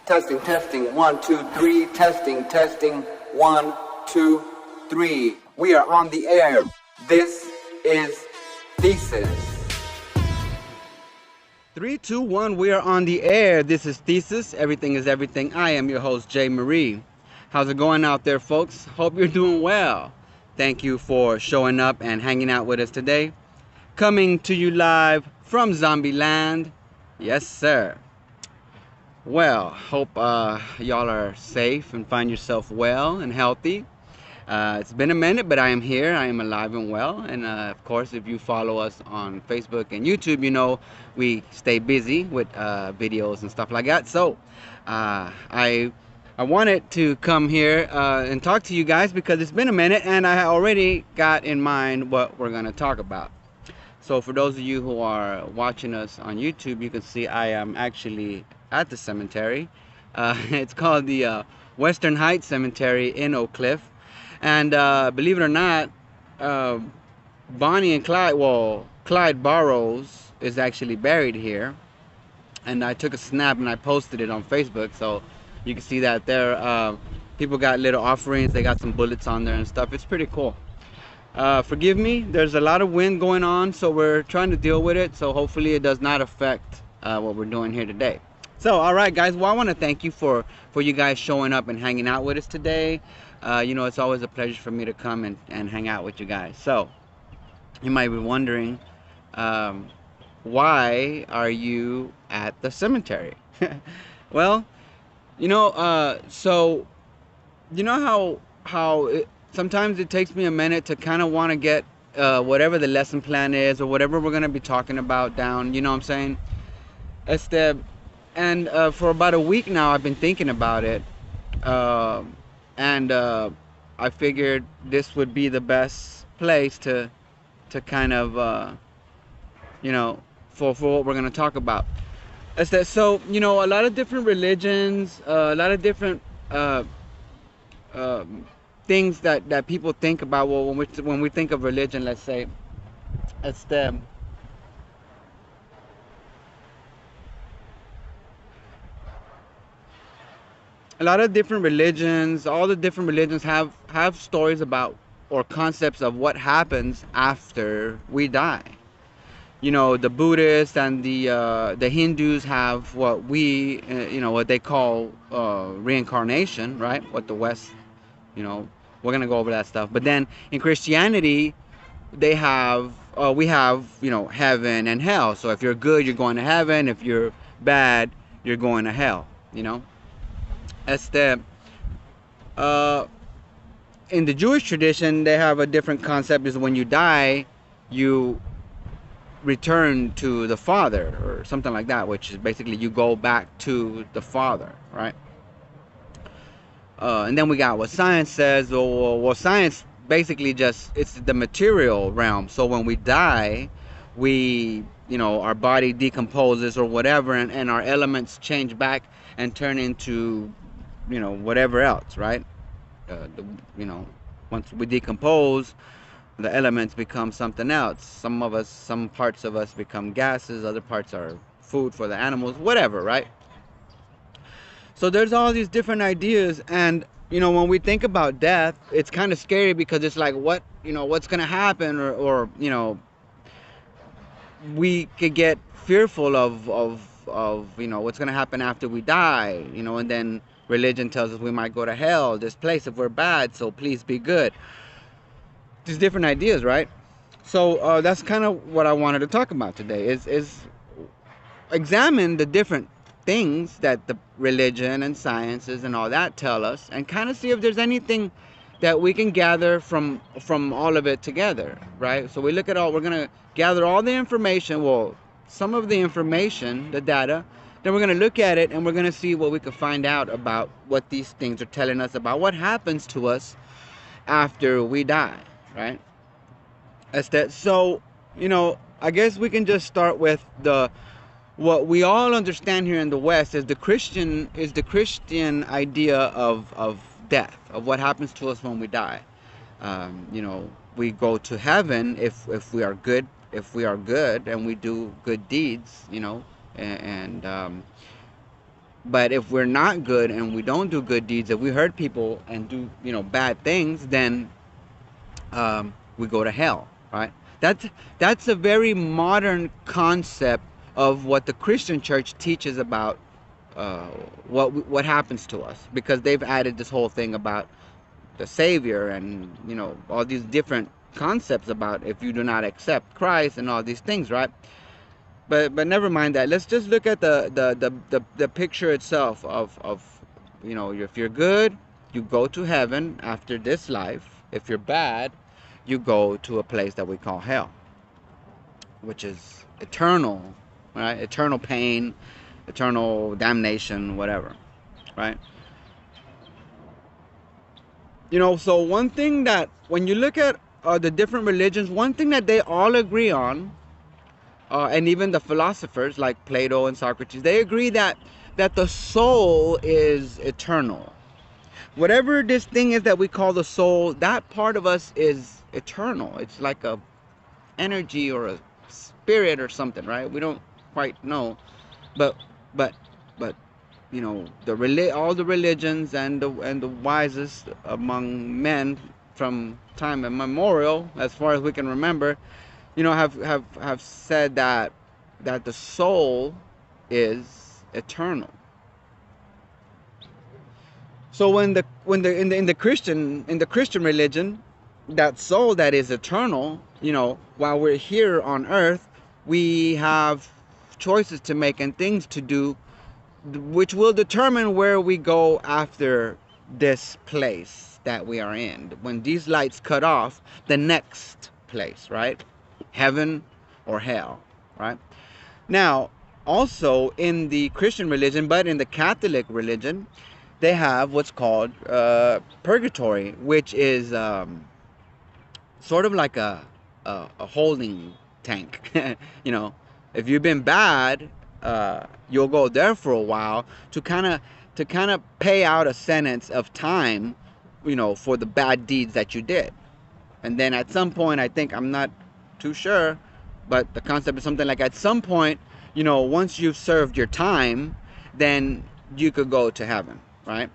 Testing, testing, 1, 2, 3, testing, testing, 1, 2, 3. We are on the air. This is Thesis. 3, 2, 1, we are on the air. This is Thesis. Everything is everything. I am your host, Jay Marie. How's it going out there, folks? Hope you're doing well. Thank you for showing up and hanging out with us today. Coming to you live from Zombie Land. Yes, sir. Well, hope y'all are safe and find yourself well and healthy. It's been a minute, but I am here. I am alive and well. And of course, if you follow us on Facebook and YouTube, you know we stay busy with videos and stuff like that. So I wanted to come here and talk to you guys because it's been a minute, and I already got in mind what we're going to talk about. So for those of you who are watching us on YouTube, you can see I am actually at the cemetery. It's called the Western Heights Cemetery in Oak Cliff. And believe it or not, Bonnie and Clyde, well, Clyde Burrows is actually buried here. And I took a snap and I posted it on Facebook, so you can see that there. People got little offerings, they got some bullets on there and stuff. It's pretty cool. Forgive me, there's a lot of wind going on, so we're trying to deal with it. So hopefully it does not affect what we're doing here today. So, all right, guys. Well, I want to thank you for you guys showing up and hanging out with us today. You know, it's always a pleasure for me to come and hang out with you guys. So, you might be wondering, why are you at the cemetery? Well, you know, so, you know how sometimes it takes me a minute to kind of want to get whatever the lesson plan is or whatever we're going to be talking about down, you know what I'm saying? And for about a week now, I've been thinking about it. And I figured this would be the best place to kind of, you know, for what we're going to talk about. So, you know, a lot of different religions, a lot of different things that people think about. Well, when we think of religion, let's say, a lot of different religions, all the different religions have stories about or concepts of what happens after we die. You know, the Buddhists and the Hindus have what we, you know, what they call reincarnation, right? What the West, you know, we're gonna go over that stuff. But then in Christianity, they have, we have, you know, heaven and hell. So if you're good, you're going to heaven. If you're bad, you're going to hell. You know. In the Jewish tradition, they have a different concept. Is when you die, you return to the Father or something like that, which is basically you go back to the Father, right? And then we got what science says. Well, science basically just, it's the material realm. So when we die, we, you know, our body decomposes or whatever, and our elements change back and turn into, you know, whatever else, right? You know, once we decompose, the elements become something else. Some parts of us become gases, other parts are food for the animals, whatever, right? So there's all these different ideas, and you know, when we think about death, it's kind of scary because it's like, what, you know, what's gonna happen, or you know, we could get fearful of you know, what's gonna happen after we die, you know, and then religion tells us we might go to hell, this place, if we're bad, so please be good. These different ideas, right? So that's kind of what I wanted to talk about today, is examine the different things that the religion and sciences and all that tell us, and kind of see if there's anything that we can gather from all of it together, right? So we look at all, we're going to gather all the information, well, some of the information, the data, then we're going to look at it and we're going to see what we can find out about what these things are telling us about what happens to us after we die, right? So, you know, I guess we can just start with what we all understand here in the West is the Christian idea of death, of what happens to us when we die. You know, we go to heaven if we are good, and we do good deeds, you know, and But if we're not good and we don't do good deeds, if we hurt people and do, bad things, then we go to hell, right? That's a very modern concept of what the Christian church teaches about uh, what happens to us, because they've added this whole thing about the Savior and all these different concepts about if you do not accept Christ and all these things, right? But never mind that. Let's just look at the picture itself of if you're good, you go to heaven after this life. If you're bad, you go to a place that we call hell, which is eternal, right? Eternal pain, eternal damnation, whatever, right? So one thing that when you look at the different religions, one thing that they all agree on, and even the philosophers like Plato and Socrates, they agree that the soul is eternal. Whatever this thing is that we call the soul, that part of us is eternal. It's like a energy or a spirit or something, right? We don't quite know, but but but all the religions and the wisest among men from time immemorial, as far as we can remember, have said that the soul is eternal. So in the Christian religion, that soul that is eternal, while we're here on earth, we have choices to make and things to do, which will determine where we go after this place that we are in. When these lights cut off, the next place, right? Heaven or hell, right? Now, also in the Christian religion, but in the Catholic religion, they have what's called purgatory, which is sort of like a holding tank. If you've been bad, you'll go there for a while to kind of pay out a sentence of time, for the bad deeds that you did. And then at some point, I think, I'm not too sure, but the concept is something like at some point, once you've served your time, then you could go to heaven, right?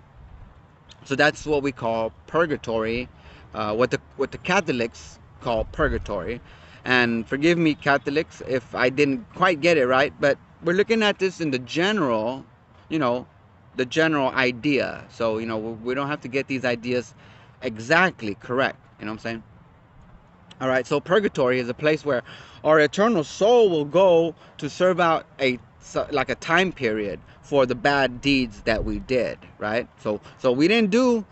So that's what we call purgatory, what the Catholics call purgatory. And forgive me, Catholics, if I didn't quite get it right, but we're looking at this in the general, the general idea. So, we don't have to get these ideas exactly correct. You know what I'm saying? All right, so purgatory is a place where our eternal soul will go to serve out a time period for the bad deeds that we did, right? So we didn't do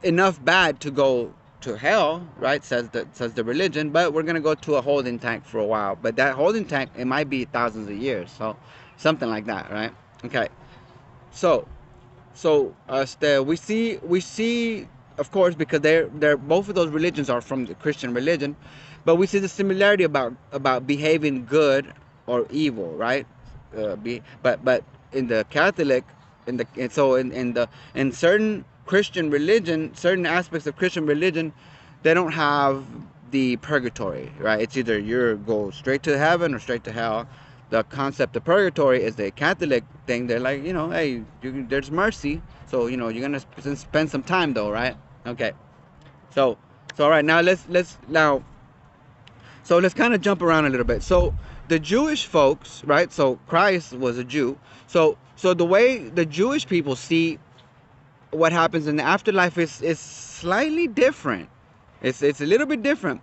enough bad to go to hell, right? Says the religion, but we're gonna go to a holding tank for a while. But that holding tank, it might be thousands of years, so something like that, right? Okay, so we see, of course, because they're both of those religions are from the Christian religion, but we see the similarity about behaving good or evil, right? But in the Catholic, in certain Christian religion, certain aspects of Christian religion, they don't have the purgatory, right? It's either you go straight to heaven or straight to hell. The concept of purgatory is a Catholic thing. They're like, hey, there's mercy, so you're gonna spend some time though, right? Okay, so all right, now let's kind of jump around a little bit. So the Jewish folks, right? So Christ was a Jew. So the way the Jewish people see what happens in the afterlife is slightly different. It's a little bit different.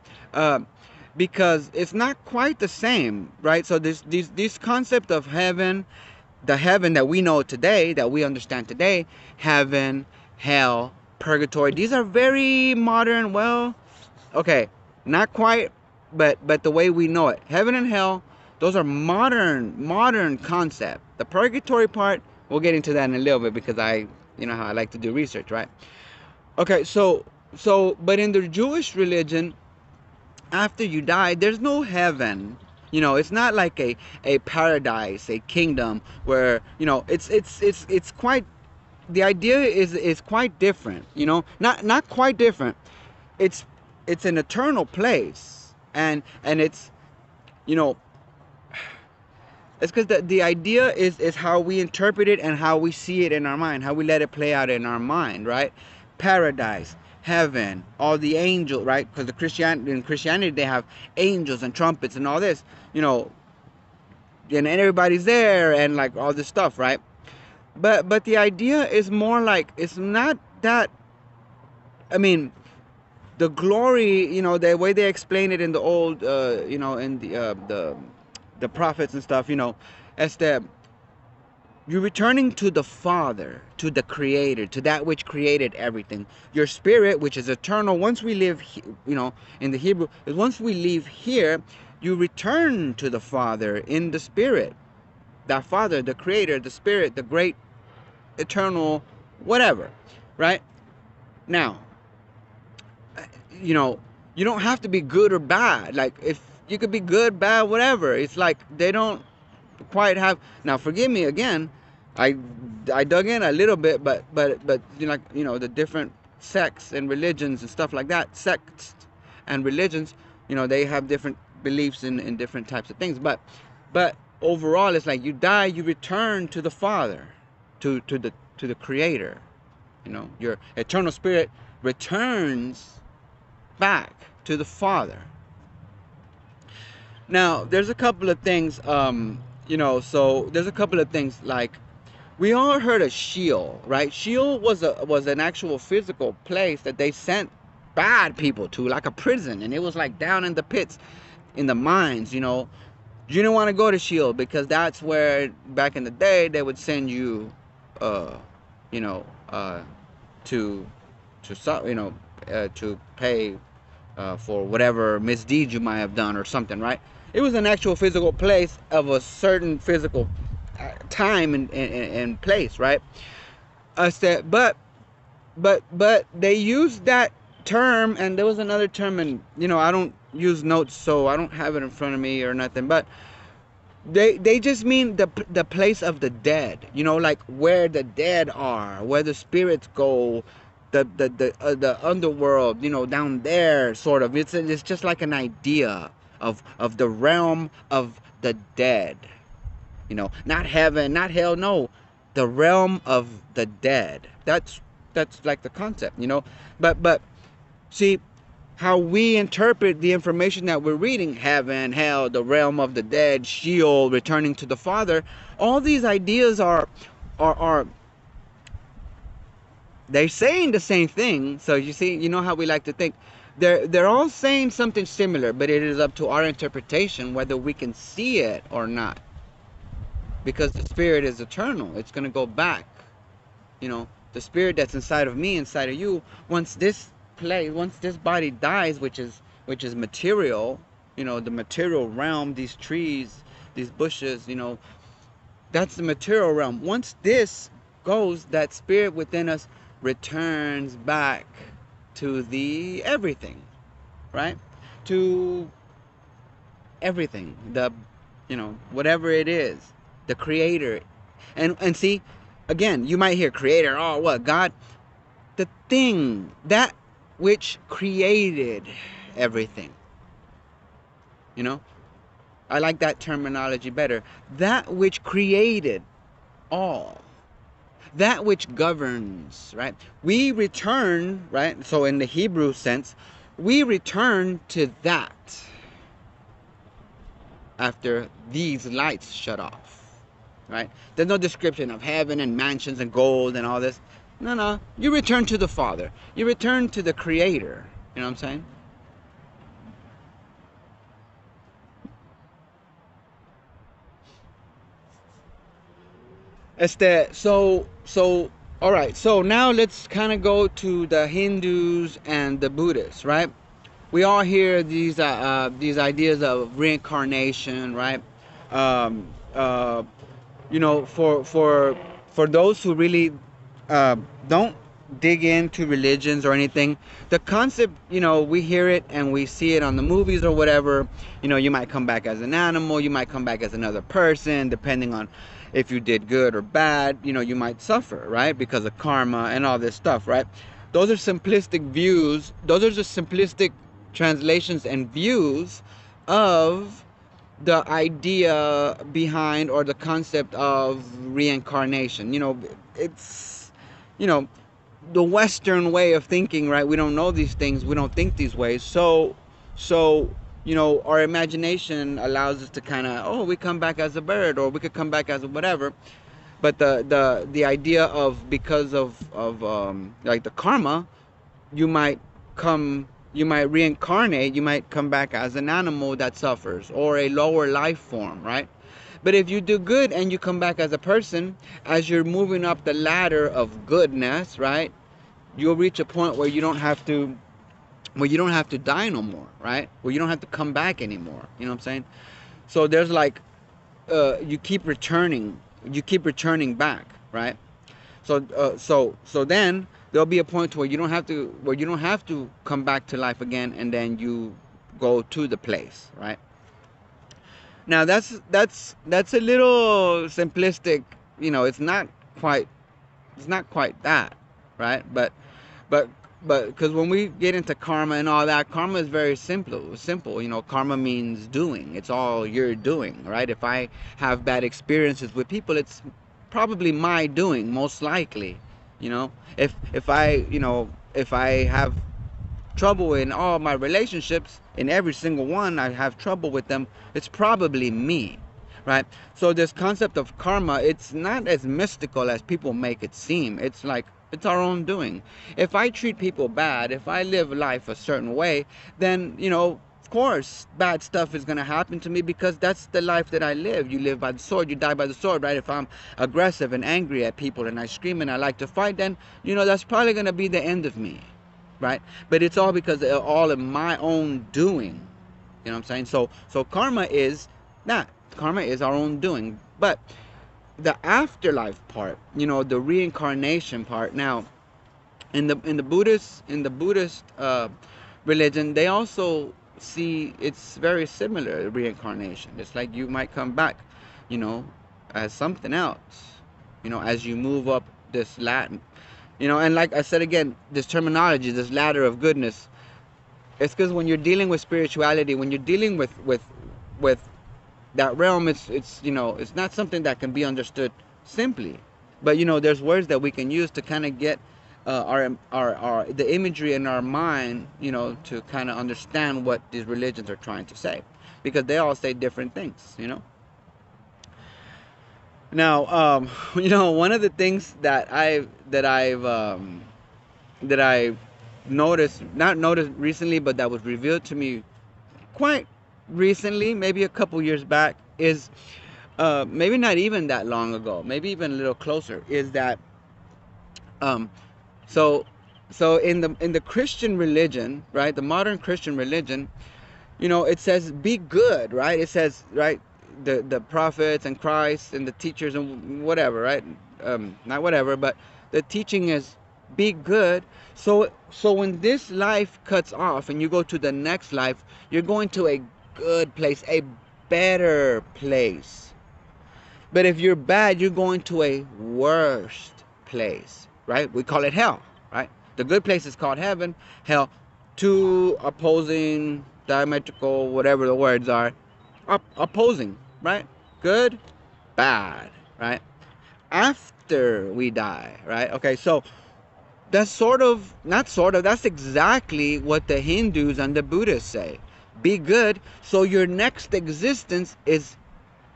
Because it's not quite the same, right? So this concept of heaven, the heaven that we know today, that we understand today, heaven, hell, purgatory, these are very modern. Well, okay, not quite, but the way we know it, heaven and hell, those are modern concept. The purgatory part, we'll get into that in a little bit, because how I like to do research, right? Okay, so but in the Jewish religion, after you die, there's no heaven. It's not like a paradise, a kingdom where it's quite, the idea is quite different. Not quite different. It's an eternal place, and it's It's because the idea is how we interpret it and how we see it in our mind, how we let it play out in our mind, right? Paradise, heaven, all the angels, right? Because in Christianity they have angels and trumpets and all this, you know, and everybody's there and like all this stuff, right? But the idea is more like, it's not that. I mean, the glory, you know, the way they explain it in the old, you know, in the prophets and stuff, you know, as the you're returning to the Father, to the Creator, to that which created everything. Your spirit, which is eternal, once we live, you know, in the Hebrew, is once we leave here, you return to the Father in the Spirit. That Father, the Creator, the Spirit, the great, eternal, whatever, right? Now, you know, you don't have to be good or bad. Like, if you could be good, bad, whatever. It's like they don't quite have. Now, forgive me again. I dug in a little bit, but you know, like, you know, the different sects and religions and stuff like that. Sects and religions, you know, they have different beliefs in different types of things. But overall, it's like you die, you return to the Father, to the Creator. You know, your eternal spirit returns back to the Father. Now, there's a couple of things, you know, so there's a couple of things, like, we all heard of Sheol, right? Sheol was an actual physical place that they sent bad people to, like a prison, and it was like down in the pits, in the mines, you know. You didn't want to go to Sheol because that's where, back in the day, they would send you, you know, to you know, to pay for whatever misdeed you might have done or something, right? It was an actual physical place of a certain physical time and place, right? But they used that term, and there was another term, and you know, I don't use notes, so I don't have it in front of me or nothing, but they just mean the place of the dead, you know, like where the dead are, where the spirits go, the underworld, you know, down there, sort of. It's just like an idea of the realm of the dead, you know, not heaven, not hell, no, the realm of the dead. That's like the concept, you know. But see, how we interpret the information that we're reading, heaven, hell, the realm of the dead, Sheol, returning to the Father, all these ideas are they're saying the same thing. So you see, you know how we like to think. They're all saying something similar, but it is up to our interpretation whether we can see it or not. Because the spirit is eternal. It's going to go back. You know, the spirit that's inside of me, inside of you, once this body dies, which is material, you know, the material realm, these trees, these bushes, you know, that's the material realm. Once this goes, that spirit within us returns back to the everything, right? To everything, the, you know, whatever it is, the Creator. And see, again, you might hear Creator, oh, what, God? The thing, that which created everything. You know, I like that terminology better. That which created all. That which governs, right? We return, right? So in the Hebrew sense, we return to that after these lights shut off, right? There's no description of heaven and mansions and gold and all this. No. You return to the Father. You return to the Creator. You know what I'm saying? So all right, so now let's kind of go to the Hindus and the Buddhists, right? We all hear these ideas of reincarnation, right? Um, uh, you know, for those who really don't dig into religions or anything, the concept, you know, we hear it and we see it on the movies or whatever. You know, you might come back as an animal, you might come back as another person, depending on if you did good or bad. You know, you might suffer, right, because of karma and all this stuff, right? Those are simplistic views. Those are just simplistic translations and views of the idea behind or the concept of reincarnation. It's, you know, the Western way of thinking, right? We don't know these things. We don't think these ways. So, our imagination allows us to kind of, oh, we come back as a bird, or we could come back as a whatever. But the idea of, because of like the karma, you might you might reincarnate, you might come back as an animal that suffers, or a lower life form, right? But if you do good and you come back as a person, as you're moving up the ladder of goodness, right, you'll reach a point where you don't have to die no more, right? Where you don't have to come back anymore. You know what I'm saying? So there's like, you keep returning back, right? So then there'll be a point where you don't have to come back to life again, and then you go to the place, right? Now that's a little simplistic. Quite it's not quite that, right? But because when we get into karma and all that, karma is very simple. Karma means doing. It's all you're doing, right? If I have bad experiences with people, it's probably my doing, most likely. If I have trouble in all my relationships, in every single one I have trouble with them, it's probably me, right? So this concept of karma, it's not as mystical as people make it seem. It's like, it's our own doing. If I treat people bad, if I live life a certain way, then of course bad stuff is going to happen to me, because that's the life that I live. You live by the sword, you die by the sword, right? If I'm aggressive and angry at people and I scream and I like to fight, then that's probably going to be the end of me, right? But it's all because of all of my own doing. You know what I'm saying? So karma is that. Karma is our own doing. But the afterlife part, the reincarnation part. Now, in the Buddhist religion, they also see it's very similar, reincarnation. It's like you might come back, as something else, as you move up this ladder. And like I said again, this terminology, this ladder of goodness, it's because when you're dealing with spirituality, when you're dealing with that realm, it's not something that can be understood simply. But there's words that we can use to kind of get our the imagery in our mind, to kind of understand what these religions are trying to say, because they all say different things. Now, one of the things that I noticed, not noticed recently, but that was revealed to me quite recently, maybe a couple years back, is maybe not even that long ago, maybe even a little closer, is that um, so in the Christian religion, right, the modern Christian religion, it says be good, right? It says, right, the prophets and Christ and the teachers and whatever, right? Not whatever, but the teaching is be good. So when this life cuts off and you go to the next life, you're going to a good place, a better place. But if you're bad, you're going to a worst place, right? We call it hell, right? The good place is called heaven. Hell, two opposing, diametrical, whatever the words are, opposing, right? Good, bad, right? After we die, right? Okay, so that's that's exactly what the Hindus and the Buddhists say. Be good, so your next existence is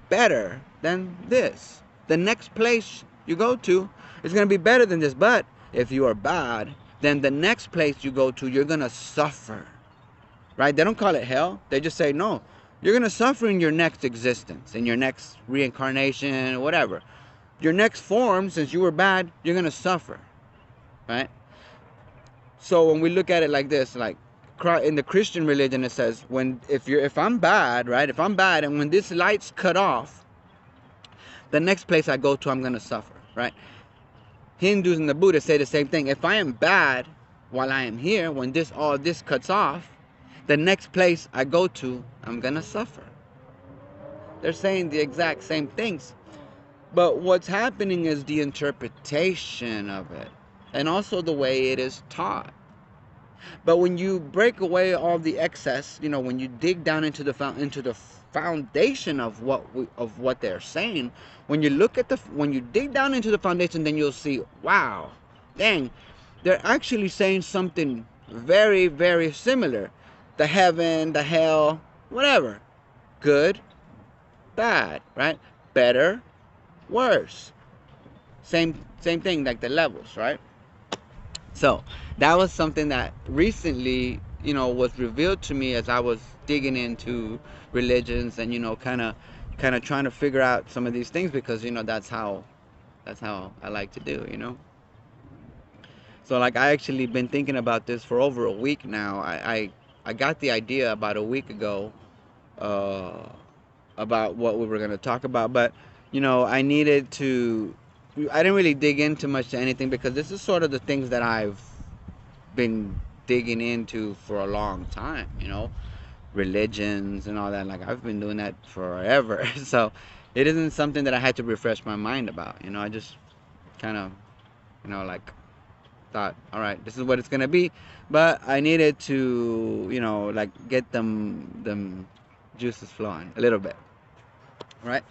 better than this. The next place you go to is going to be better than this. But if you are bad, then the next place you go to, you're going to suffer, right? They don't call it hell. They just say, no, you're going to suffer in your next existence, in your next reincarnation, whatever. Your next form, since you were bad, you're going to suffer, right? So when we look at it like this, like in the Christian religion, it says, if I'm bad, right? If I'm bad, and when this light's cut off, the next place I go to, I'm going to suffer, right? Hindus and the Buddhists say the same thing. If I am bad while I am here, when all this cuts off, the next place I go to, I'm going to suffer. They're saying the exact same things. But what's happening is the interpretation of it, and also the way it is taught. But when you break away all the excess, when you dig down into the foundation of what they're saying, when you dig down into the foundation, then you'll see, wow, dang, they're actually saying something very, very similar. The heaven, the hell, whatever. Good, bad, right? Better, worse. Same thing, like the levels, right? So that was something that recently, was revealed to me as I was digging into religions and, kind of trying to figure out some of these things, because, that's how I like to do. So like, I actually been thinking about this for over a week now. I got the idea about a week ago, uh, about what we were going to talk about, but I needed to. I didn't really dig into much to anything, because this is sort of the things that I've been digging into for a long time, religions and all that. Like, I've been doing that forever. So it isn't something that I had to refresh my mind about. I just kind of, like, thought, all right, this is what it's gonna be. But I needed to, like, get them juices flowing a little bit, right?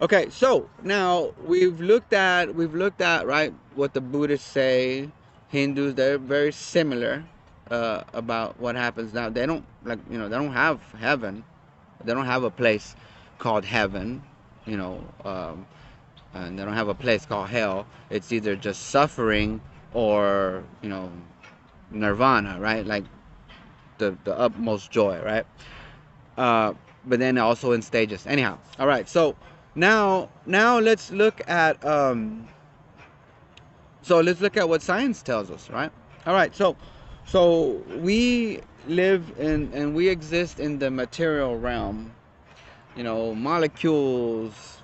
Okay, so now we've looked at right, what the Buddhists say. Hindus, they're very similar, about what happens. Now they don't, like, they don't have heaven. They don't have a place called heaven, you know, um, and they don't have a place called hell. It's either just suffering or, nirvana, right? Like the utmost joy, right? Uh, but then also in stages. Anyhow, all right. So now let's look at what science tells us, right? All right. So we live in and we exist in the material realm. Molecules,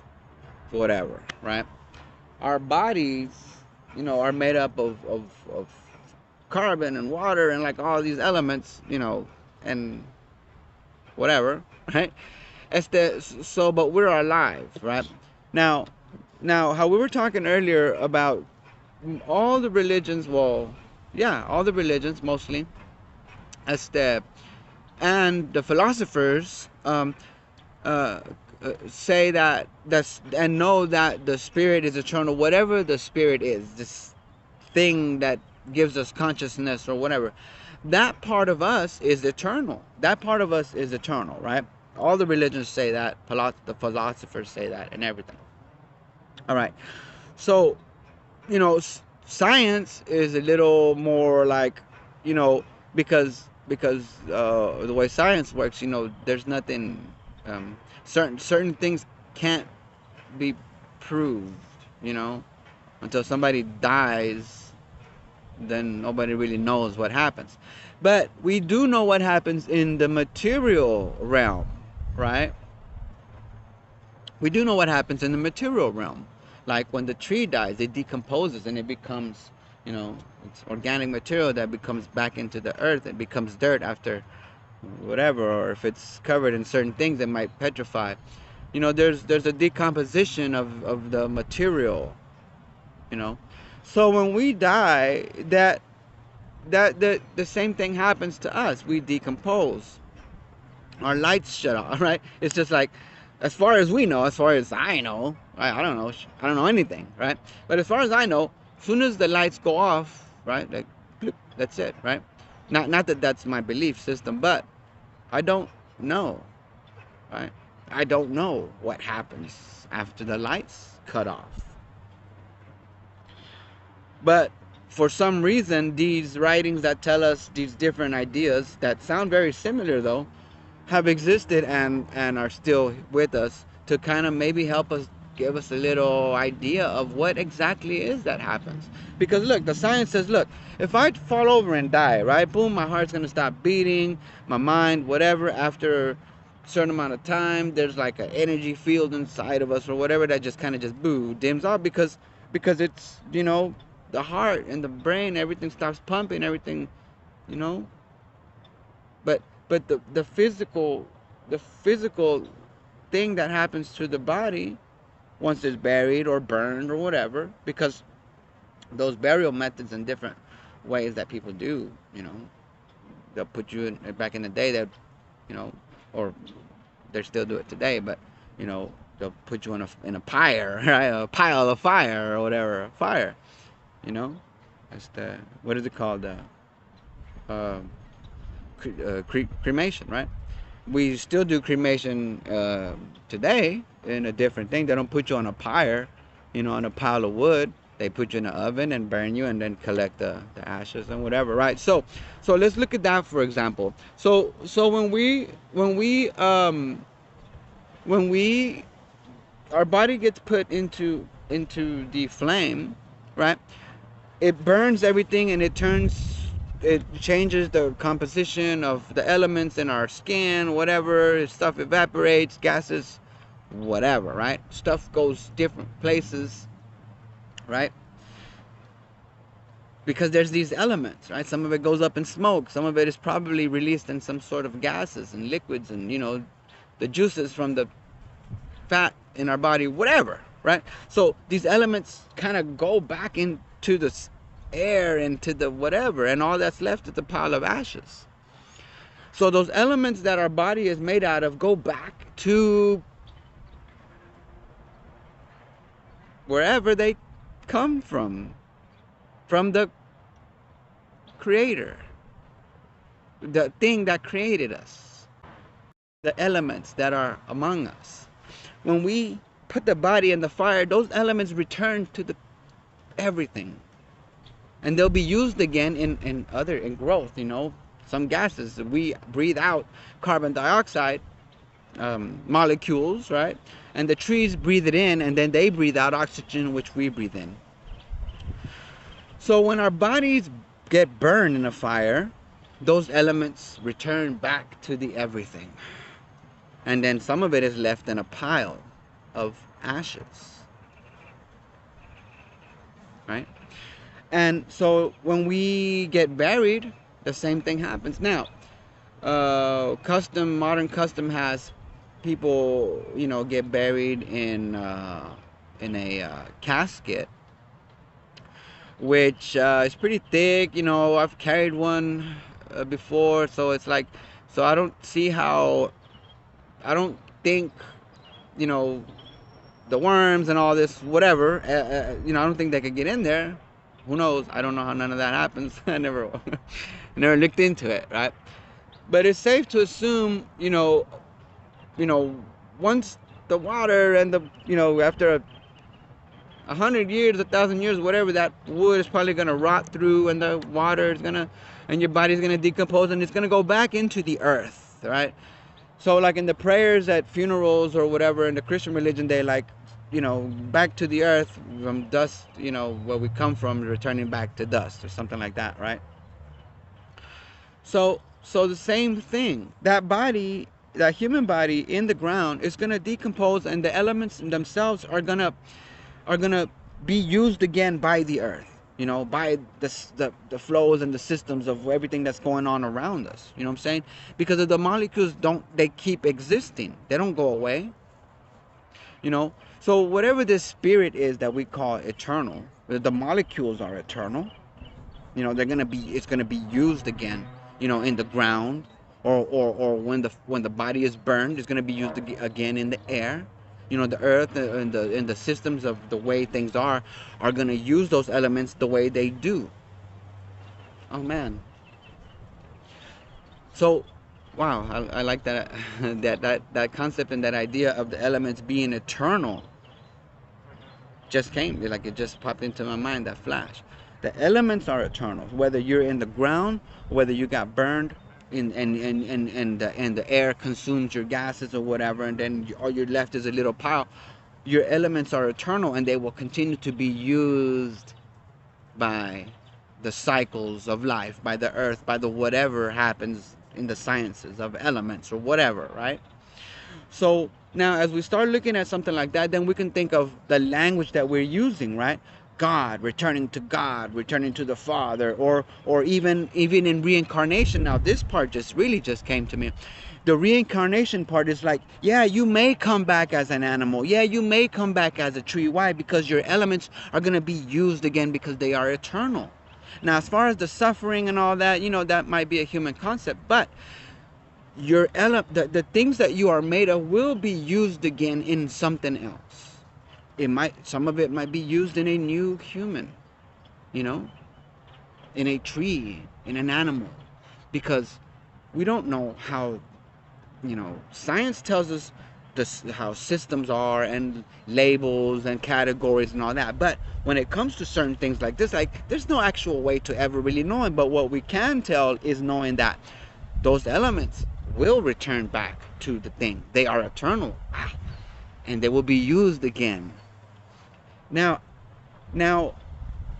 whatever, right? Our bodies, are made up of carbon and water and, like, all these elements, and whatever, right? But we're alive, right? Now, how we were talking earlier about all the religions, well, yeah, all the religions mostly, este, and the philosophers, uh, say that's and know that the spirit is eternal. Whatever the spirit is, this thing that gives us consciousness or whatever, that part of us is eternal. That part of us is eternal, right? All the religions say that. The philosophers say that, and everything. All right. So, science is a little more like, because the way science works, there's nothing, certain things can't be proved, until somebody dies. Then nobody really knows what happens. But we do know what happens in the material realm, right? We do know what happens in the material realm. Like, when the tree dies, it decomposes and it becomes, it's organic material that becomes back into the earth. It becomes dirt after whatever, or if it's covered in certain things, it might petrify. There's a decomposition of the material, So when we die, the same thing happens to us. We decompose. Our lights shut off, right? It's just like, as far as we know, as far as I know, I don't know, I don't know anything, right? But as far as I know, as soon as the lights go off, right, like, bloop, that's it, right? Not that that's my belief system, but I don't know, right? I don't know what happens after the lights cut off. But for some reason, these writings that tell us these different ideas that sound very similar, though, have existed and are still with us to kind of maybe help us, give us a little idea of what exactly is that happens. Because look, the science says, look, if I fall over and die, right, boom, my heart's going to stop beating, my mind, whatever, after a certain amount of time, there's like an energy field inside of us or whatever that just kind of just dims off, because it's, the heart and the brain, everything stops pumping, everything, you know but the physical thing that happens to the body once it's buried or burned or whatever, because those burial methods and different ways that people do, they'll put you in, back in the day, that, you know or they still do it today, but you know, they'll put you in a pyre, right? A pile of fire or whatever, fire. You know, that's the, what is it called? Uh, cremation, right? We still do cremation today in a different thing. They don't put you on a pyre, you know, on a pile of wood. They put you in an oven and burn you, and then collect the ashes and whatever, right? So let's look at that for example. So when we our body gets put into the flame, right? It burns everything, and it changes the composition of the elements in our skin, whatever. Stuff evaporates, gases, whatever, right? Stuff goes different places, right? Because there's these elements, right? Some of it goes up in smoke, some of it is probably released in some sort of gases and liquids, and you know, the juices from the fat in our body, whatever, right? So these elements kind of go back into the air, into the whatever, and all that's left is a pile of ashes. So those elements that our body is made out of go back to wherever they come from the creator, the thing that created us, the elements that are among us. When we put the body in the fire, those elements return to the everything, and they'll be used again in growth. You know, some gases we breathe out, carbon dioxide molecules, right? And the trees breathe it in, and then they breathe out oxygen, which we breathe in. So when our bodies get burned in a fire, those elements return back to the everything, and then some of it is left in a pile of ashes, right? And so when we get buried, the same thing happens. Now, modern custom has people, you know, get buried in a casket, which is pretty thick. You know, I've carried one before, so it's like, so I don't think, you know, the worms and all this, whatever, you know, I don't think they could get in there. Who knows? I don't know how none of that happens. I never looked into it, right? But it's safe to assume, you know, once the water and the, you know, after 100 years, 1,000 years, whatever, that wood is probably going to rot through, and the water is going to, and your body's going to decompose, and it's going to go back into the earth, right? So like in the prayers at funerals or whatever in the Christian religion, they like, you know, back to the earth, from dust, you know, where we come from, returning back to dust or something like that, right? So the same thing, that body, that human body in the ground is going to decompose, and the elements themselves are going to be used again by the earth, you know, by the flows and the systems of everything that's going on around us. You know what I'm saying? Because of the molecules, they keep existing. They don't go away. You know, so whatever this spirit is that we call eternal, the molecules are eternal. You know, it's gonna be used again, you know, in the ground, or when the body is burned, it's gonna be used again in the air. You know, the earth and the systems of the way things are gonna use those elements the way they do. Oh man. So, wow, I like that that concept and that idea of the elements being eternal. Just came, like it just popped into my mind, that flash. The elements are eternal, whether you're in the ground, whether you got burned and the air consumes your gases or whatever, and then all you're left is a little pile. Your elements are eternal, and they will continue to be used by the cycles of life, by the earth, by the whatever happens in the sciences of elements or whatever, right? So now as we start looking at something like that, then we can think of the language that we're using, right? God, returning to the Father, or even in reincarnation. Now this part just came to me. The reincarnation part is like, yeah, you may come back as an animal. Yeah, you may come back as a tree. Why? Because your elements are going to be used again, because they are eternal. Now, as far as the suffering and all that, you know, that might be a human concept, but the things that you are made of will be used again in something else. Some of it might be used in a new human, you know, in a tree, in an animal, because we don't know how, science tells us how systems are and labels and categories and all that. But when it comes to certain things like this, like, there's no actual way to ever really know it. But what we can tell is knowing that those elements will return back to the thing. They are eternal, and they will be used again. Now, now,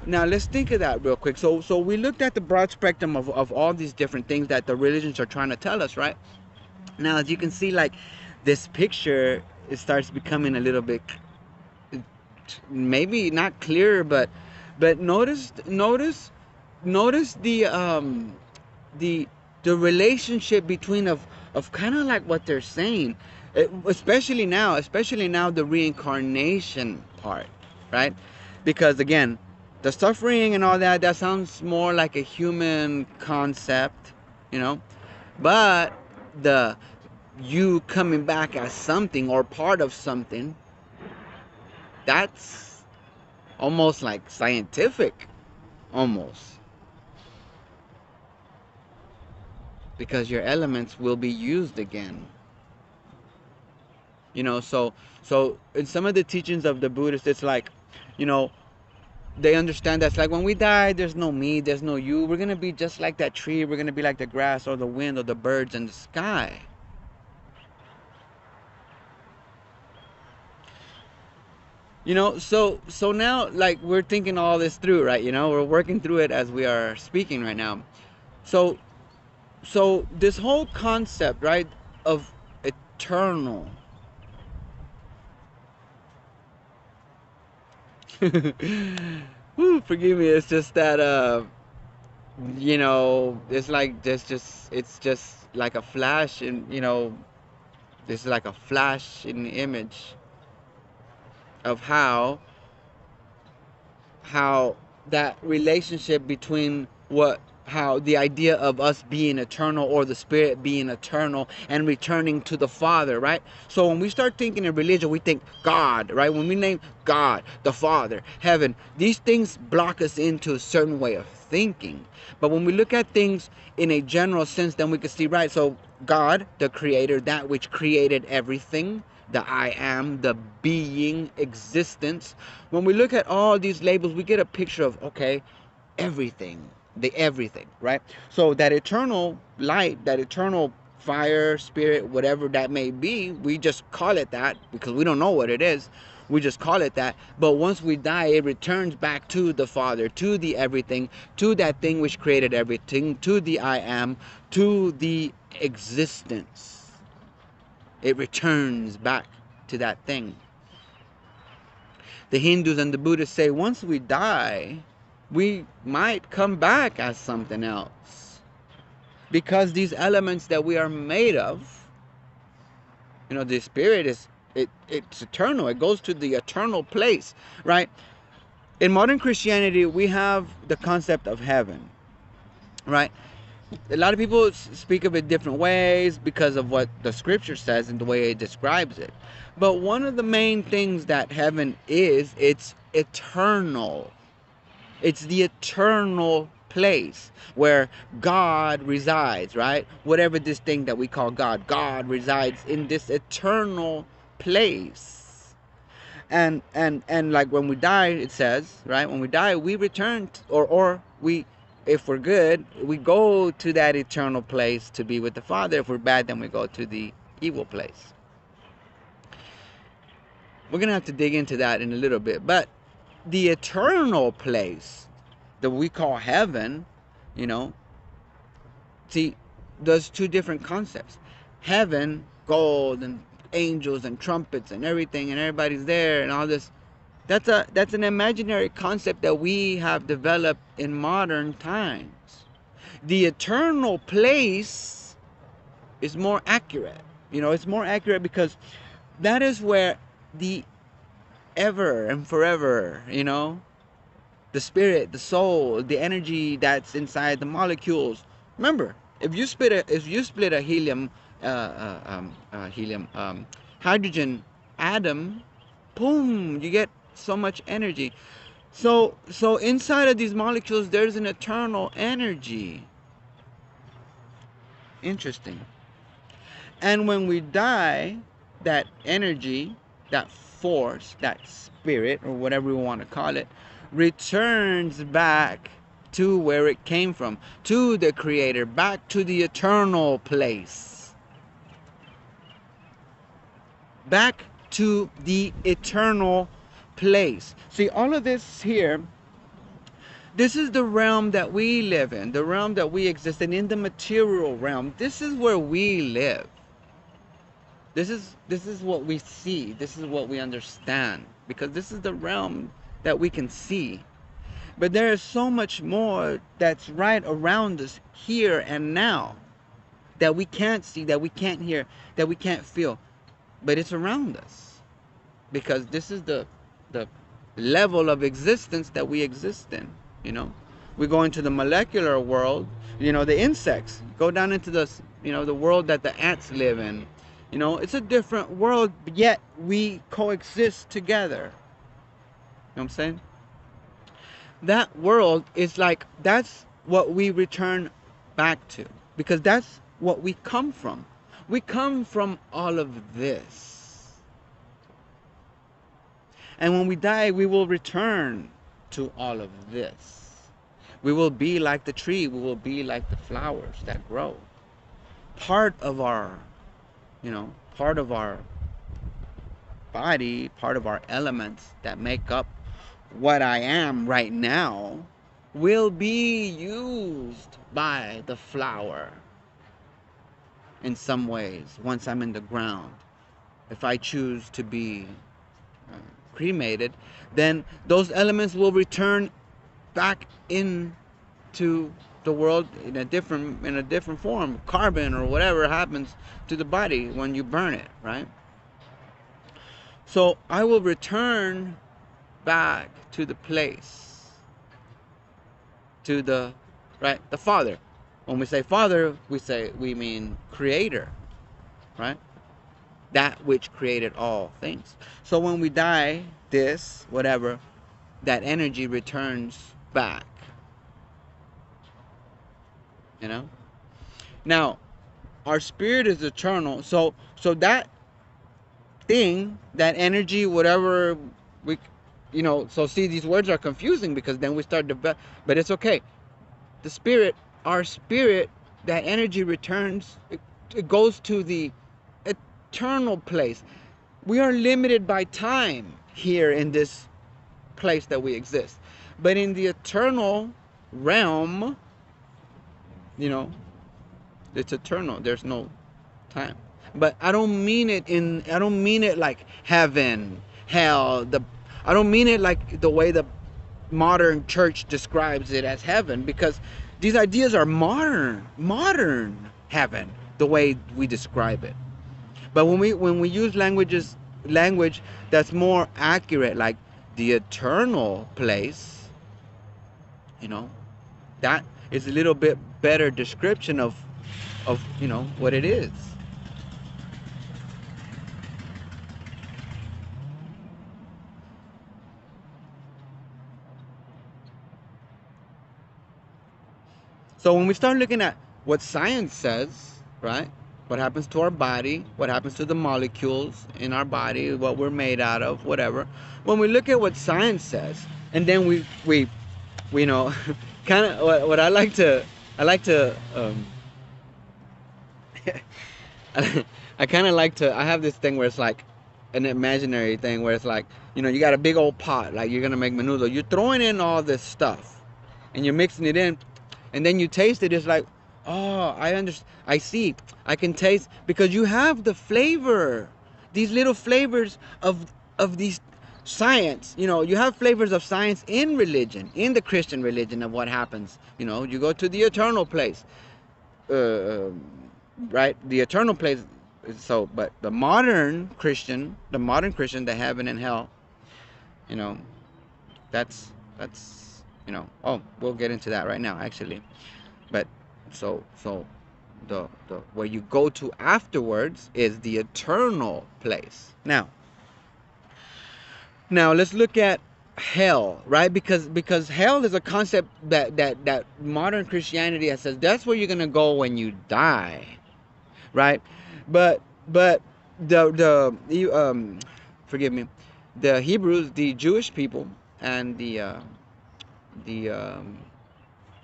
now, let's think of that real quick. So we looked at the broad spectrum of all these different things that the religions are trying to tell us, right? Now, as you can see, like, this picture, it starts becoming a little bit, maybe not clear, but notice the relationship between of kind of like what they're saying, especially now the reincarnation part, right? Because again, the suffering and all that sounds more like a human concept, but the you coming back as something or part of something, that's almost like scientific, almost, because your elements will be used again. So in some of the teachings of the Buddhists, it's like, they understand that's like when we die, there's no me, there's no you. We're gonna be just like that tree. We're gonna be like the grass or the wind or the birds in the sky. So now, like, we're thinking all this through, right? We're working through it as we are speaking right now. So this whole concept, right, of eternal. Woo, forgive me. It's just that it's like it's just like a flash, and this is like a flash in the image of how that relationship between how the idea of us being eternal, or the spirit being eternal and returning to the Father, right? So when we start thinking in religion, we think God, right? When we name God, the Father, heaven, these things block us into a certain way of thinking. But when we look at things in a general sense, then we can see, right? So God, the creator, that which created everything, the I am, the being, existence. When we look at all these labels, we get a picture of, okay, everything, the everything, right? So that eternal light, that eternal fire, spirit, whatever that may be, we just call it that because we don't know what it is. We just call it that. But once we die, it returns back to the Father, to the everything, to that thing which created everything, to the I am, to the existence. It returns back to that thing. The Hindus and the Buddhists say once we die, we might come back as something else. Because these elements that we are made of, the spirit it's eternal. It goes to the eternal place, right? In modern Christianity, we have the concept of heaven, right? A lot of people speak of it different ways because of what the scripture says and the way it describes it. But one of the main things that heaven is, it's eternal. It's the eternal place where God resides, right? Whatever this thing that we call God, God resides in this eternal place. And like when we die, it says, right? When we die, we return, or we, if we're good, we go to that eternal place to be with the Father. If we're bad, then we go to the evil place. We're going to have to dig into that in a little bit. But the eternal place that we call heaven, see, there's two different concepts. Heaven, gold and angels and trumpets and everything, and everybody's there and all this. That's an imaginary concept that we have developed in modern times. The eternal place is more accurate. It's more accurate because that is where the ever and forever, the spirit, the soul, the energy that's inside the molecules. Remember, if you split a helium hydrogen atom, boom, you get so much energy. So inside of these molecules, there's an eternal energy. Interesting. And when we die, that energy, that force, that spirit, or whatever we want to call it, returns back to where it came from, to the Creator, back to the eternal place. Back to the eternal place. See, all of this here, this is the realm that we live in, the realm that we exist in the material realm. This is where we live. This is what we see. This is what we understand, because this is the realm that we can see. But there is so much more that's right around us here and now that we can't see, that we can't hear, that we can't feel, but it's around us, because this is the level of existence that we exist in. You know, we go into the molecular world. You know, the insects go down into the the world that the ants live in. You know, it's a different world, yet we coexist together. You know what I'm saying? That world is like, that's what we return back to, because that's what we come from. We come from all of this. And when we die, we will return to all of this. We will be like the tree. We will be like the flowers that grow. Part of our part of our body, part of our elements that make up what I am right now, will be used by the flower in some ways once I'm in the ground. If I choose to be cremated, then those elements will return back into the world in a different form, carbon or whatever happens to the body when you burn it, right? So I will return back to the place, to the Father. When we say Father, we mean Creator, right? That which created all things. So when we die, that energy returns back. You know? Now, our spirit is eternal. So that thing, that energy, whatever we, so see, these words are confusing, because then we start but it's okay. The spirit, our spirit, that energy returns, it goes to the eternal place. We are limited by time here in this place that we exist. But in the eternal realm, it's eternal. There's no time. But I don't mean it like heaven, hell, I don't mean it like the way the modern church describes it as heaven, because these ideas are modern heaven, the way we describe it. But when we use language that's more accurate, like the eternal place, that is a little bit better description of what it is. So when we start looking at what science says, right? What happens to our body, what happens to the molecules in our body, what we're made out of, whatever. When we look at what science says, and then we kind of what I like to I kind of like to, I have this thing where it's like an imaginary thing where it's like, you got a big old pot, like you're gonna make menudo, you're throwing in all this stuff and you're mixing it in, and then you taste it. It's like, oh, I understand, I see, I can taste, because you have the flavor, these little flavors of these science. You have flavors of science in religion, in the Christian religion, of what happens. You go to the eternal place, right? The eternal place. So, but the modern Christian, the heaven and hell, that's oh, we'll get into that right now, actually. But so the where you go to afterwards is the eternal place. Now let's look at hell, right? Because hell is a concept that modern Christianity has says that's where you're gonna go when you die, right? But the forgive me, the Hebrews, the Jewish people, and the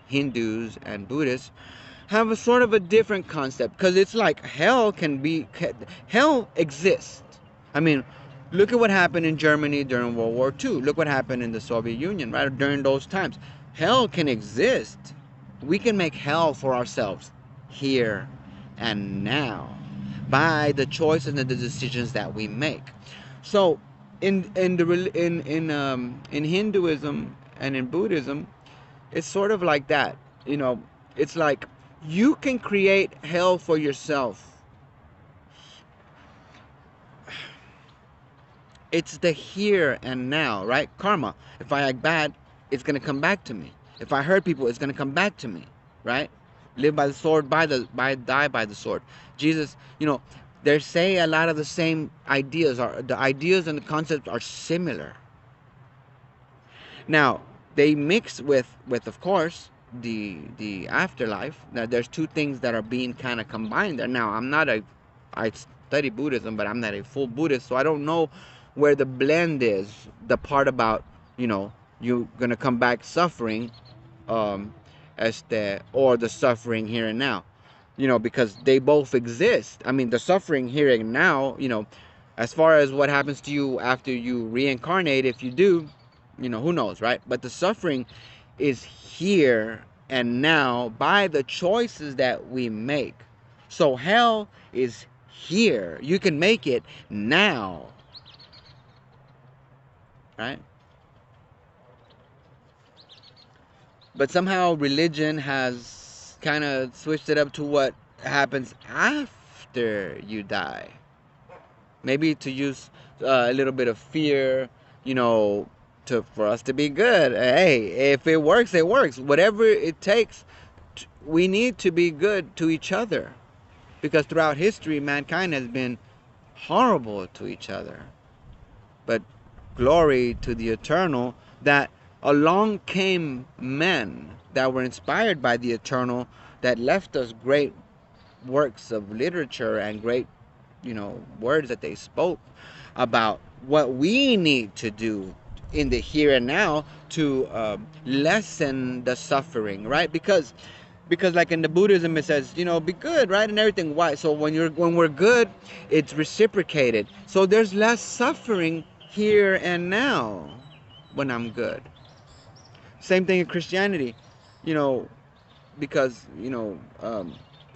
Hindus and Buddhists have a sort of a different concept, because it's like hell exists. I mean, look at what happened in Germany during World War II. Look what happened in the Soviet Union, right? During those times. Hell can exist. We can make hell for ourselves here and now by the choices and the decisions that we make. So in Hinduism and in Buddhism, it's sort of like that. It's like you can create hell for yourself. It's the here and now, right? Karma. If I act bad, it's gonna come back to me. If I hurt people, it's gonna come back to me, right? Live by the sword, die by the sword. Jesus, they say a lot of the same ideas. The ideas and the concepts are similar. Now, they mix with of course, the afterlife. Now, there's two things that are being kind of combined there. Now, I study Buddhism, but I'm not a full Buddhist, so I don't know where the blend is. The part about, you're gonna come back suffering, or the suffering here and now, because they both exist. I mean, the suffering here and now, as far as what happens to you after you reincarnate, if you do, who knows, right? But the suffering is here and now by the choices that we make. So hell is here. You can make it now, right? But somehow religion has kind of switched it up to what happens after you die. Maybe to use a little bit of fear, for us to be good. Hey, if it works, it works. Whatever it takes, we need to be good to each other. Because throughout history, mankind has been horrible to each other. But glory to the eternal, that along came men that were inspired by the eternal, that left us great works of literature and great, words that they spoke about what we need to do in the here and now to lessen the suffering, right? Because like in the Buddhism, it says, be good, right? And everything. Why? So when we're good, it's reciprocated. So there's less suffering here and now when I'm good. Same thing in Christianity, because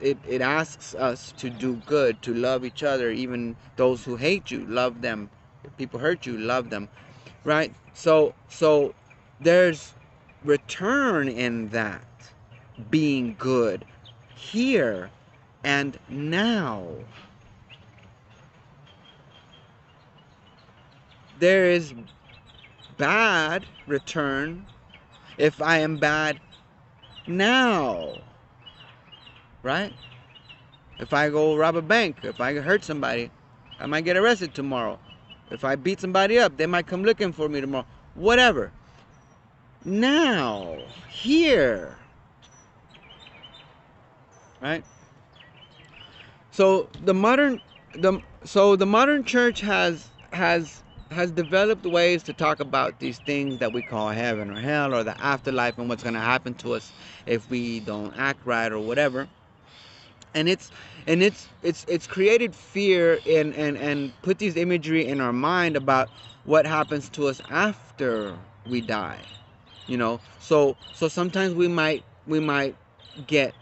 it asks us to do good, to love each other, even those who hate you, love them. If people hurt you, love them, right? So there's return in that, being good here and now. There is bad return if I am bad now, right? If I go rob a bank, if I hurt somebody, I might get arrested tomorrow. If I beat somebody up, they might come looking for me tomorrow. Whatever. Now, here, right? So the modern church has developed ways to talk about these things that we call heaven or hell or the afterlife and what's going to happen to us if we don't act right or whatever. And it's created fear and put these imagery in our mind about what happens to us after we die. So sometimes we might get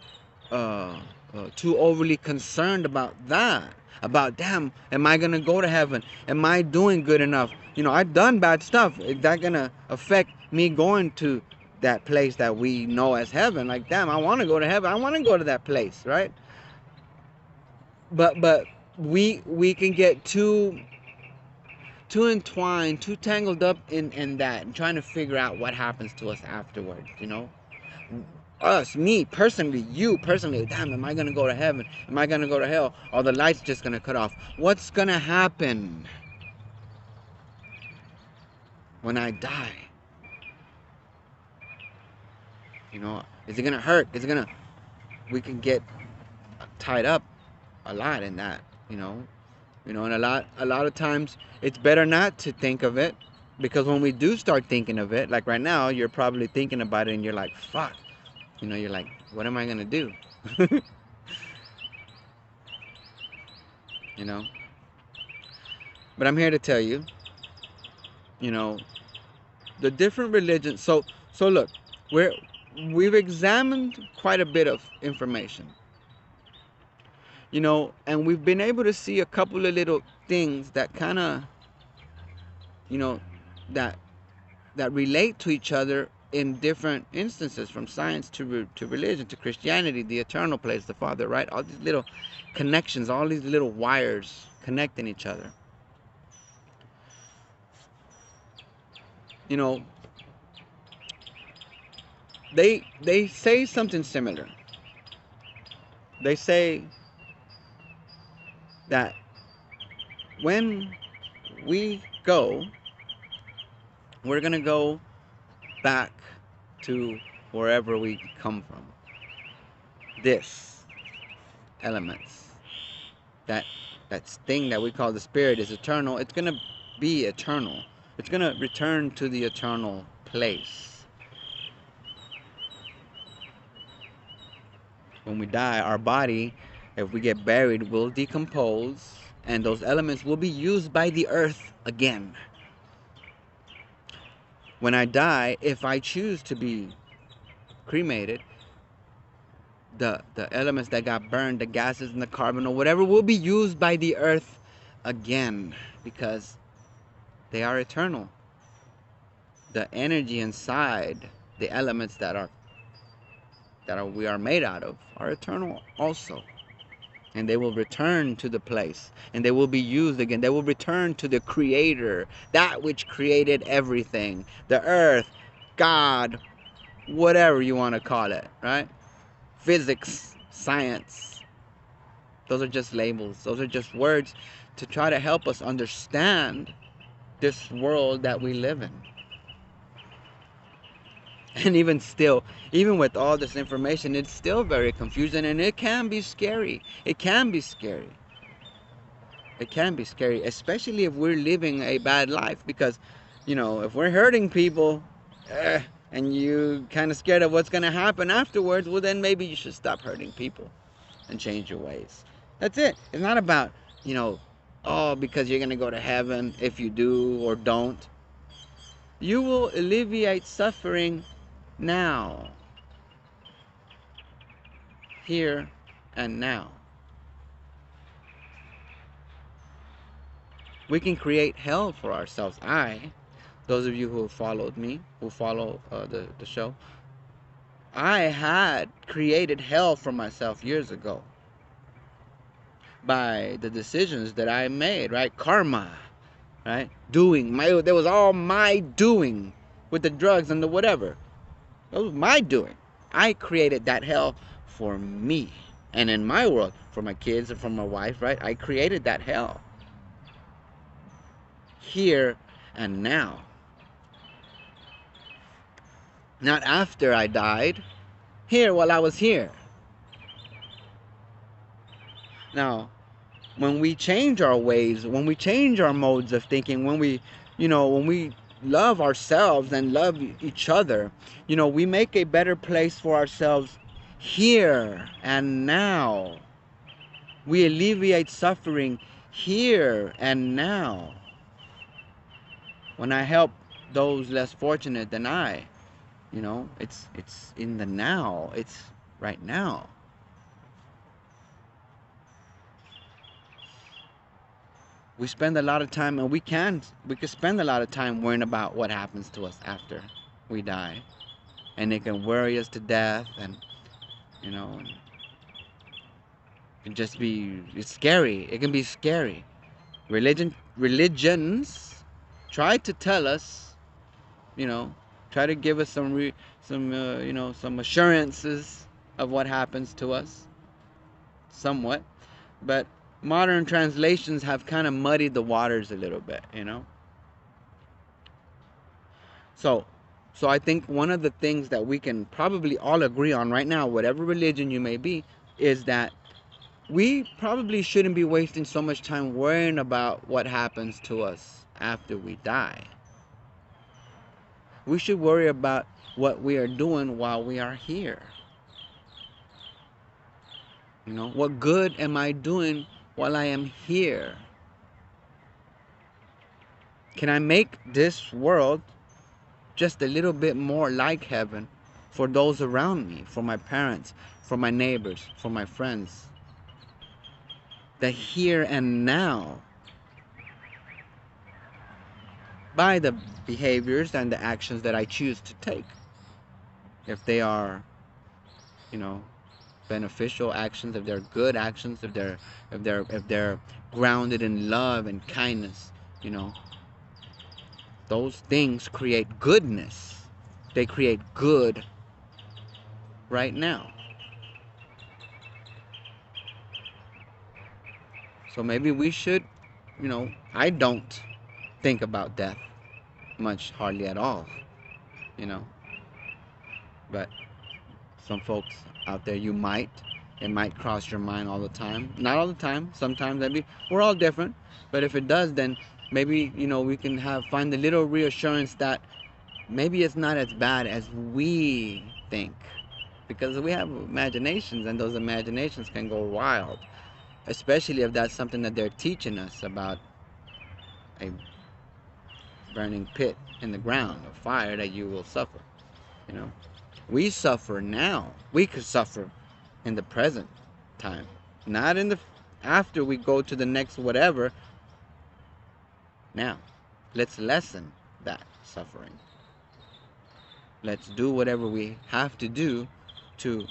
too overly concerned about that. About, damn, am I gonna go to heaven? Am I doing good enough? I've done bad stuff. Is that gonna affect me going to that place that we know as heaven? Like, damn, I want to go to heaven. I want to go to that place, right? But we can get too entwined, too tangled up in that, and trying to figure out what happens to us afterwards. us, me personally, you personally, damn, am I gonna go to heaven? Am I gonna go to hell? Or the light's just gonna cut off? What's gonna happen when I die? You know, is it gonna hurt? Is it gonna, we can get tied up a lot in that, you know. And a lot of times it's better not to think of it, because when we do start thinking of it, like right now, you're probably thinking about it and you're like, fuck. You're like, what am I gonna do? you know. But I'm here to tell you, the different religions. So look, we've examined quite a bit of information, and we've been able to see a couple of little things that kind of, that relate to each other in different instances, from science to religion to Christianity, the eternal place, the Father, right? All these little connections, all these little wires connecting each other. They say something similar. They say that when we go, we're gonna go back to wherever we come from. This elements, that thing that we call the spirit, is eternal. It's gonna be eternal. It's gonna return to the eternal place. When we die, our body, if we get buried, will decompose, and those elements will be used by the earth again. When I die, if I choose to be cremated, the elements that got burned, the gases and the carbon or whatever, will be used by the earth again, because they are eternal. The energy inside the elements that we are made out of are eternal also, and they will return to the place, and they will be used again. They will return to the Creator, that which created everything, the earth, God, whatever you want to call it, right? Physics, science, those are just labels. Those are just words to try to help us understand this world that we live in. And even still, even with all this information, it's still very confusing, and it can be scary. It can be scary. It can be scary, especially if we're living a bad life, because, if we're hurting people, and you kind of scared of what's going to happen afterwards, well, then maybe you should stop hurting people and change your ways. That's it. It's not about, because you're going to go to heaven if you do or don't. You will alleviate suffering now, here and now. We can create hell for ourselves. Those of you who have followed me, who follow the show, I had created hell for myself years ago by the decisions that I made, right? Karma, right? There was all my doing with the drugs and the whatever. That was my doing. I created that hell for me, and in my world, for my kids and for my wife, right? I created that hell here and now. Not after I died, here while I was here. Now, when we change our ways, when we change our modes of thinking, when we love ourselves and love each other, we make a better place for ourselves here and now. We alleviate suffering here and now. When I help those less fortunate than I, it's in the now. It's right now. We spend a lot of time, and we could spend a lot of time worrying about what happens to us after we die, and it can worry us to death, and it's scary. It can be scary. Religions try to tell us, try to give us some assurances of what happens to us, somewhat. But modern translations have kind of muddied the waters a little bit, So, so I think one of the things that we can probably all agree on right now, whatever religion you may be, is that we probably shouldn't be wasting so much time worrying about what happens to us after we die. We should worry about what we are doing while we are here. What good am I doing while I am here? Can I make this world just a little bit more like heaven for those around me, for my parents, for my neighbors, for my friends? The here and now, by the behaviors and the actions that I choose to take. If they are, beneficial actions, if they're good actions, if they're grounded in love and kindness, those things create goodness. They create good right now. So maybe we should, I don't think about death much, hardly at all, but some folks out there, it might cross your mind all the time. Not all the time. Sometimes maybe we're all different, but if it does, then maybe we can find a little reassurance that maybe it's not as bad as we think, because we have imaginations, and those imaginations can go wild, especially if that's something that they're teaching us about a burning pit in the ground, a fire that you will suffer. We suffer now. We could suffer in the present time, not in the after we go to the next whatever. Now, let's lessen that suffering. Let's do whatever we have to do to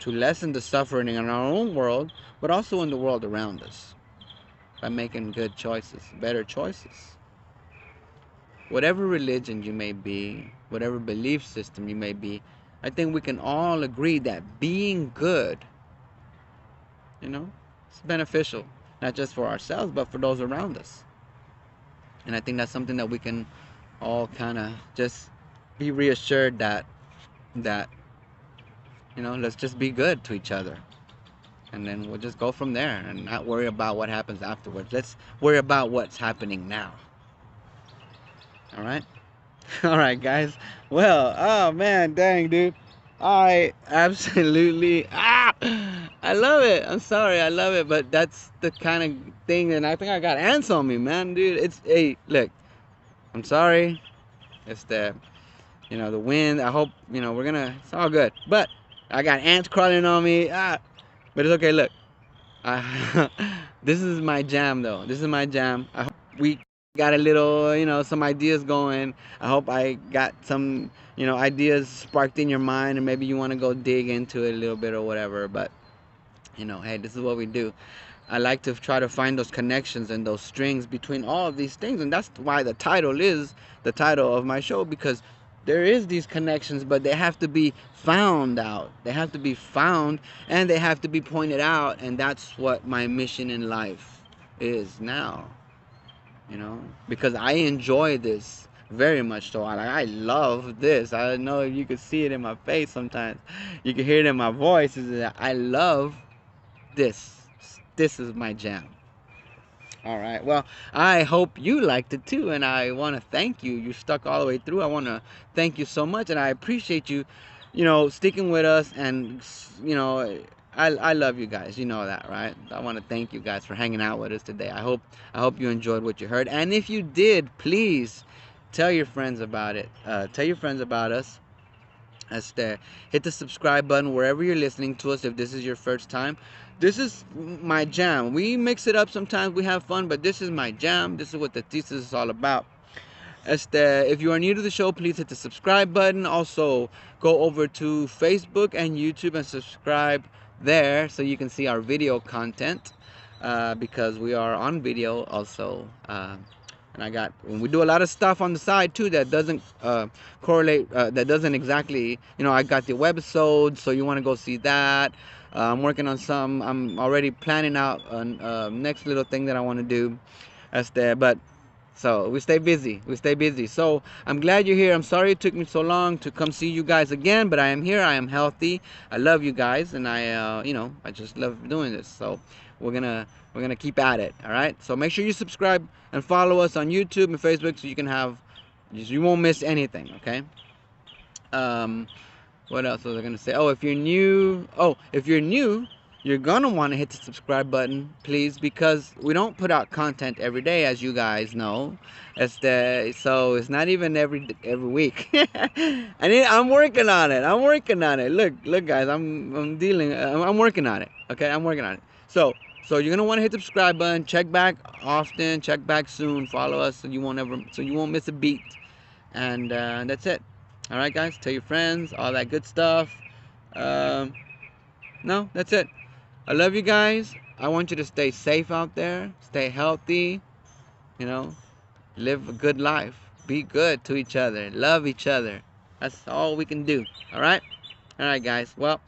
lessen the suffering in our own world, but also in the world around us, by making good choices, better choices. Whatever religion you may be, whatever belief system you may be, I think we can all agree that being good, it's beneficial, not just for ourselves, but for those around us. And I think that's something that we can all kind of just be reassured that let's just be good to each other. And then we'll just go from there and not worry about what happens afterwards. Let's worry about what's happening now. All right? All right, guys. Well, oh man, dang, dude. I absolutely, I love it. I'm sorry, I love it, but that's the kind of thing, and I think I got ants on me, man, dude. Hey, look, I'm sorry. It's the wind. I hope, it's all good. But I got ants crawling on me. But it's okay, look. This is my jam, though. This is my jam. I hope we got a little, some ideas going. I hope I got some, ideas sparked in your mind, and maybe you want to go dig into it a little bit or whatever. But, hey, this is what we do. I like to try to find those connections and those strings between all of these things. And that's why the title is the title of my show, because there is these connections, but they have to be found out. They have to be found, and they have to be pointed out. And that's what my mission in life is now, because I enjoy this very much. So I love this. I don't know if you could see it in my face sometimes. You can hear it in my voice. Is that I love this. This is my jam. All right. Well, I hope you liked it too, and I want to thank you. You stuck all the way through. I want to thank you so much, and I appreciate you, sticking with us. And I love you guys. You know that, right? I want to thank you guys for hanging out with us today. I hope you enjoyed what you heard, and if you did, please tell your friends about it. Tell your friends about us. Hit the subscribe button wherever you're listening to us. If this is your first time, this is my jam. We mix it up sometimes, we have fun, but this is my jam. This is what the thesis is all about. If you are new to the show, please hit the subscribe button. Also, go over to Facebook and YouTube and subscribe there so you can see our video content, because we are on video also. And we do a lot of stuff on the side too that doesn't correlate, that doesn't exactly, I got the webisodes, so you want to go see that. I'm working on some. I'm already planning out a next little thing that I want to do. But so we stay busy. We stay busy. So I'm glad you're here. I'm sorry it took me so long to come see you guys again, but I am here. I am healthy. I love you guys, and I just love doing this. So we're gonna keep at it. All right. So make sure you subscribe and follow us on YouTube and Facebook, so you won't miss anything. Okay. What else was I gonna say? If you're new, you're gonna want to hit the subscribe button, please, because we don't put out content every day, as you guys know. So it's not even every week. I'm working on it. Look, guys, I'm working on it. Okay, I'm working on it. So you're gonna want to hit the subscribe button. Check back often. Check back soon. Follow us so you won't miss a beat. And that's it. All right, guys. Tell your friends, all that good stuff. No, that's it. I love you guys. I want you to stay safe out there. Stay healthy. Live a good life. Be good to each other. Love each other. That's all we can do. All right? All right, guys. Well,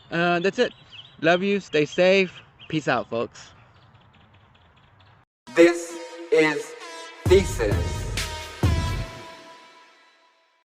that's it. Love you. Stay safe. Peace out, folks. This is Thesis.